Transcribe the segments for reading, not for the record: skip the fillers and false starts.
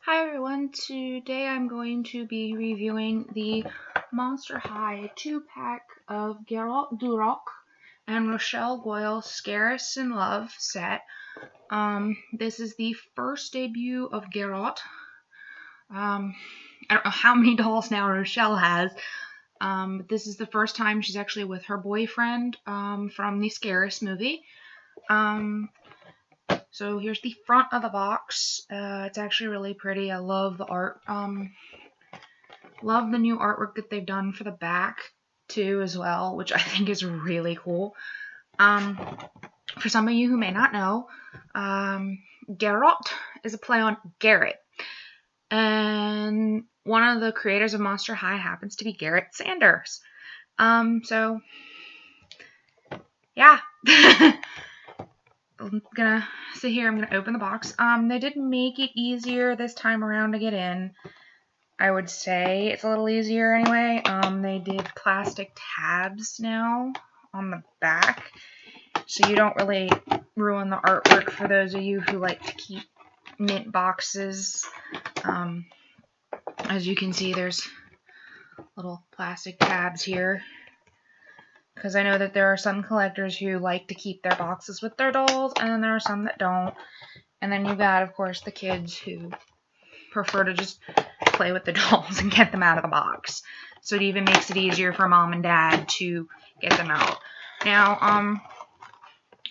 Hi everyone, today I'm going to be reviewing the Monster High 2-pack of Garrot Du Roque and Rochelle Goyle Scaris in Love set. This is the first debut of Garrot. I don't know how many dolls now Rochelle has, but this is the first time she's actually with her boyfriend from the Scaris movie. So here's the front of the box. It's actually really pretty. I love the art. Love the new artwork that they've done for the back too as well, which I think is really cool. For some of you who may not know, Garrot is a play on Garrett. And one of the creators of Monster High happens to be Garrett Sanders. So yeah. I'm gonna sit here, I'm gonna open the box. They did make it easier this time around to get in. I would say it's a little easier anyway. They did plastic tabs now on the back, so you don't really ruin the artwork for those of you who like to keep mint boxes. As you can see, there's little plastic tabs here, because I know that there are some collectors who like to keep their boxes with their dolls, and then there are some that don't. And then you've got, of course, the kids who prefer to just play with the dolls and get them out of the box. So it even makes it easier for mom and dad to get them out. Now,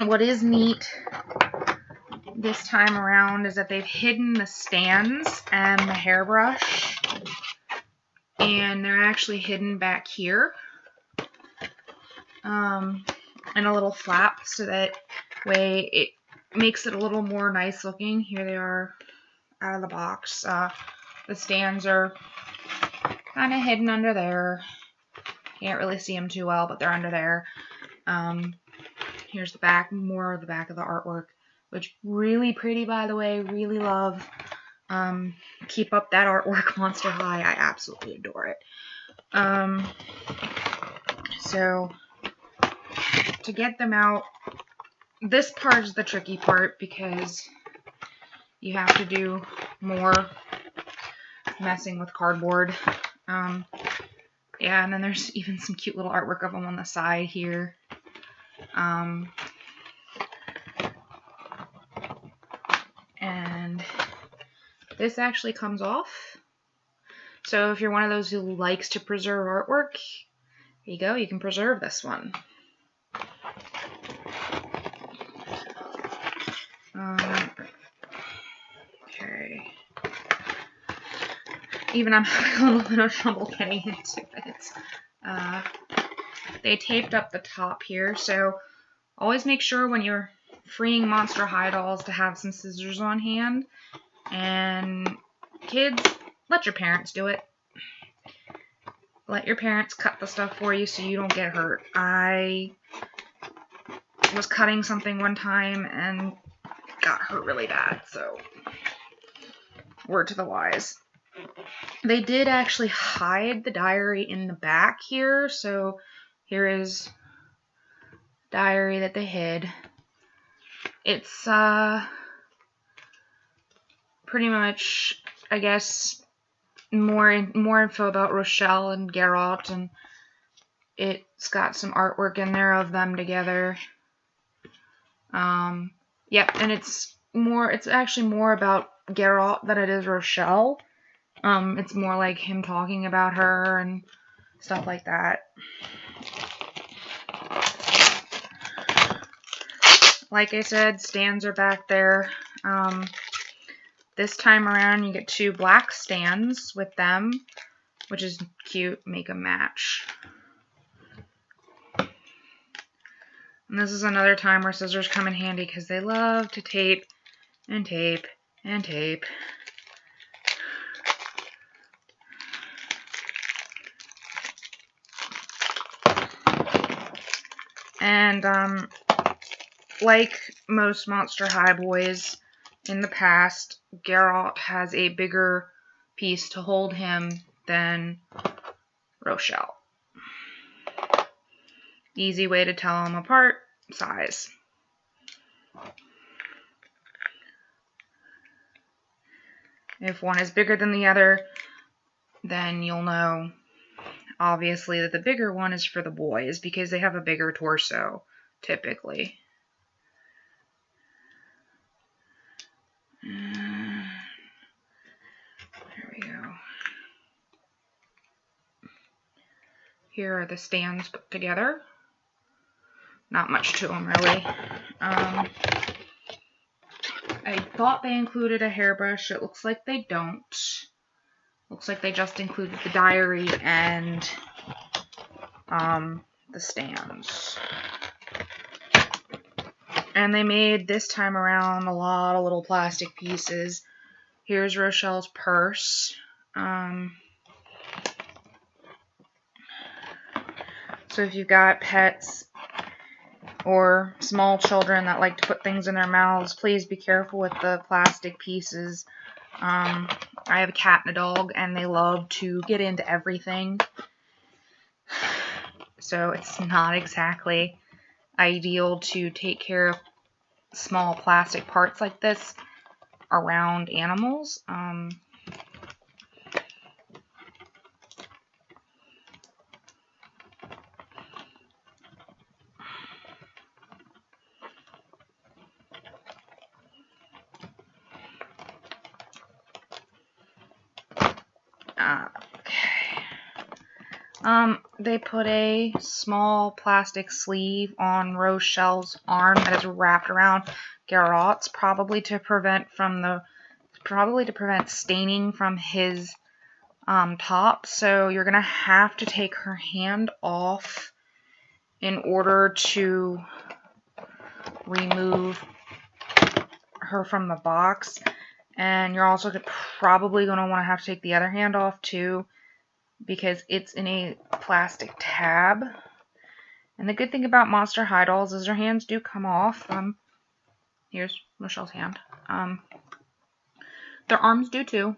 what is neat this time around is that they've hidden the stands and the hairbrush, and they're actually hidden back here. And a little flap, so that way it makes it a little more nice looking. Here they are out of the box. The stands are kind of hidden under there. Can't really see them too well, but they're under there. Here's the back, more of the back of the artwork, which really pretty, by the way. Really love. Keep up that artwork, Monster High. I absolutely adore it. So to get them out, this part is the tricky part because you have to do more messing with cardboard. Yeah, and then there's even some cute little artwork of them on the side here. And this actually comes off. So if you're one of those who likes to preserve artwork, there you go, you can preserve this one. Okay. Even I'm having a little bit of trouble getting into it. They taped up the top here, so always make sure when you're freeing Monster High dolls to have some scissors on hand. And kids, let your parents do it. Let your parents cut the stuff for you so you don't get hurt. I was cutting something one time and got hurt really bad, so word to the wise. They did actually hide the diary in the back here, so here is the diary that they hid. It's pretty much, I guess, more info about Rochelle and Garrot, and it's got some artwork in there of them together. Yep, and it's actually more about Garrot than it is Rochelle. It's more like him talking about her and stuff like that. Like I said, stands are back there. This time around you get 2 black stands with them, which is cute. Make a match. And this is another time where scissors come in handy because they love to tape and tape and tape. And like most Monster High boys in the past, Garrot has a bigger piece to hold him than Rochelle. Easy way to tell them apart, size. If one is bigger than the other, then you'll know, obviously, that the bigger one is for the boys because they have a bigger torso, typically. There we go. Here are the stands put together. Not much to them, really. I thought they included a hairbrush. It looks like they don't. Looks like they just included the diary and the stands. And they made, this time around, a lot of little plastic pieces. Here's Rochelle's purse. So if you've got pets or small children that like to put things in their mouths, please be careful with the plastic pieces. I have a cat and a dog, and they love to get into everything. So it's not exactly ideal to take care of small plastic parts like this around animals. They put a small plastic sleeve on Rochelle's arm that is wrapped around Garrot's, probably to prevent staining from his top. So you're gonna have to take her hand off in order to remove her from the box, and you're also probably gonna want to have to take the other hand off too, because it's in a plastic tab. And the good thing about Monster High dolls is their hands do come off. Here's Rochelle's hand. Their arms do too,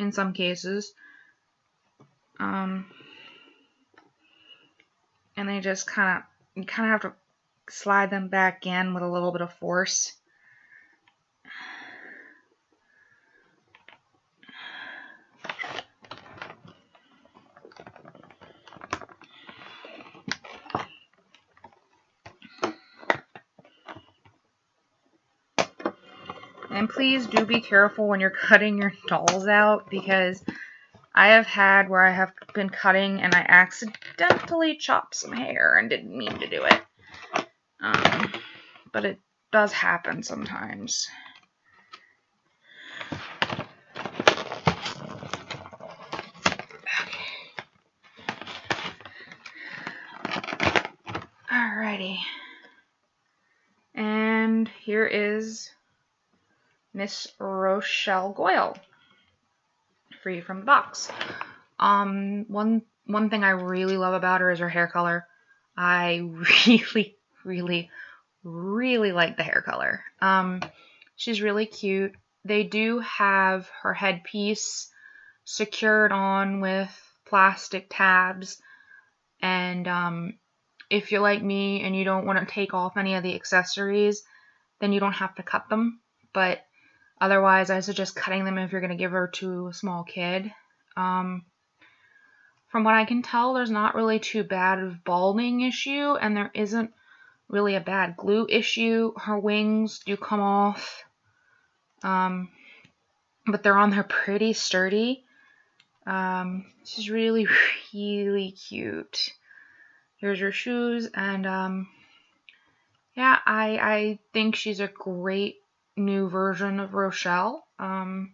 in some cases. And they just you kind of have to slide them back in with a little bit of force. And please do be careful when you're cutting your dolls out, because I have had where I have been cutting and I accidentally chopped some hair and didn't mean to do it. But it does happen sometimes. Alrighty. And here is Miss Rochelle Goyle, free from the box. One thing I really love about her is her hair color. I really like the hair color. She's really cute. They do have her headpiece secured on with plastic tabs, and if you're like me and you don't want to take off any of the accessories, then you don't have to cut them. But otherwise, I suggest cutting them if you're going to give her to a small kid. From what I can tell, there's not really too bad of balding issue, and there isn't really a bad glue issue. Her wings do come off, but they're on there pretty sturdy. She's really cute. Here's her shoes, and yeah, I think she's a great new version of Rochelle. I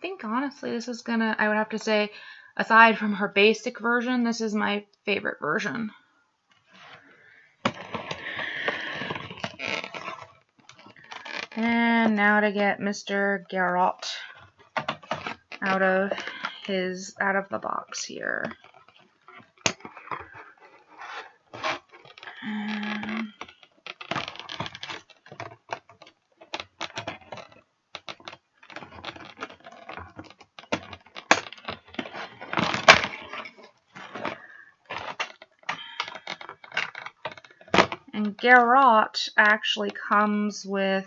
think honestly this is I would have to say, aside from her basic version, this is my favorite version. And now to get Mr. Garrot out of the box here. And Garrot actually comes with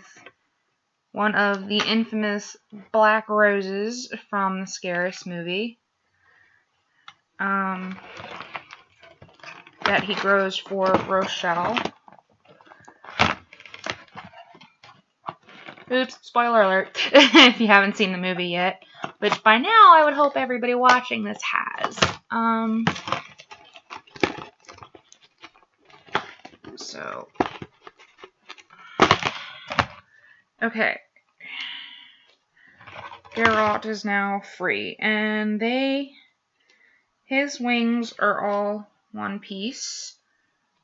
one of the infamous black roses from the Scaris movie that he grows for Rochelle. Oops, spoiler alert, if you haven't seen the movie yet, which by now I would hope everybody watching this has. So, okay. Garrot is now free, and his wings are all one piece.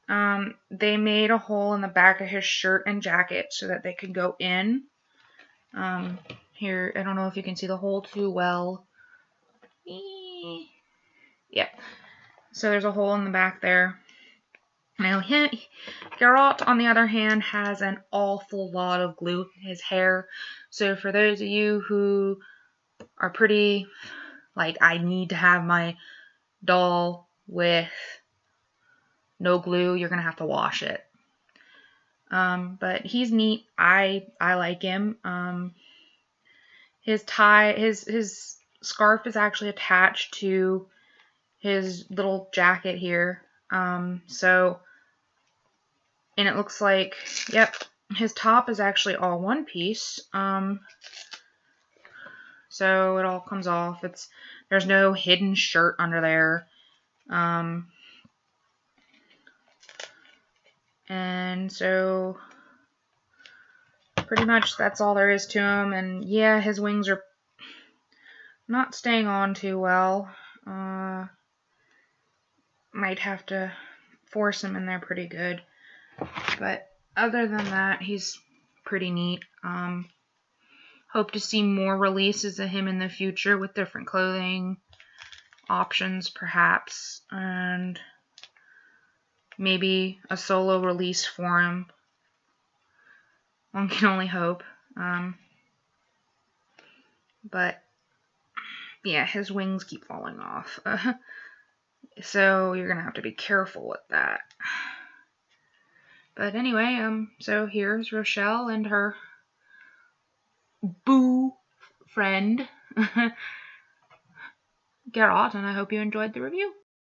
They made a hole in the back of his shirt and jacket so that they could go in. Here, I don't know if you can see the hole too well. Yeah. So there's a hole in the back there. Now, Garrot, on the other hand, has an awful lot of glue in his hair. So for those of you who are pretty, like, I need to have my doll with no glue, you're going to have to wash it. But he's neat. I like him. His scarf is actually attached to his little jacket here. And it looks like, yep, his top is actually all one piece. So it all comes off. There's no hidden shirt under there. And so pretty much that's all there is to him. And yeah, his wings are not staying on too well. Might have to force him in there pretty good. But other than that, he's pretty neat. Hope to see more releases of him in the future with different clothing options, perhaps. And maybe a solo release for him. One can only hope. But yeah, his wings keep falling off. So you're gonna have to be careful with that. But anyway, so here's Rochelle and her boo friend, Garrot, and I hope you enjoyed the review.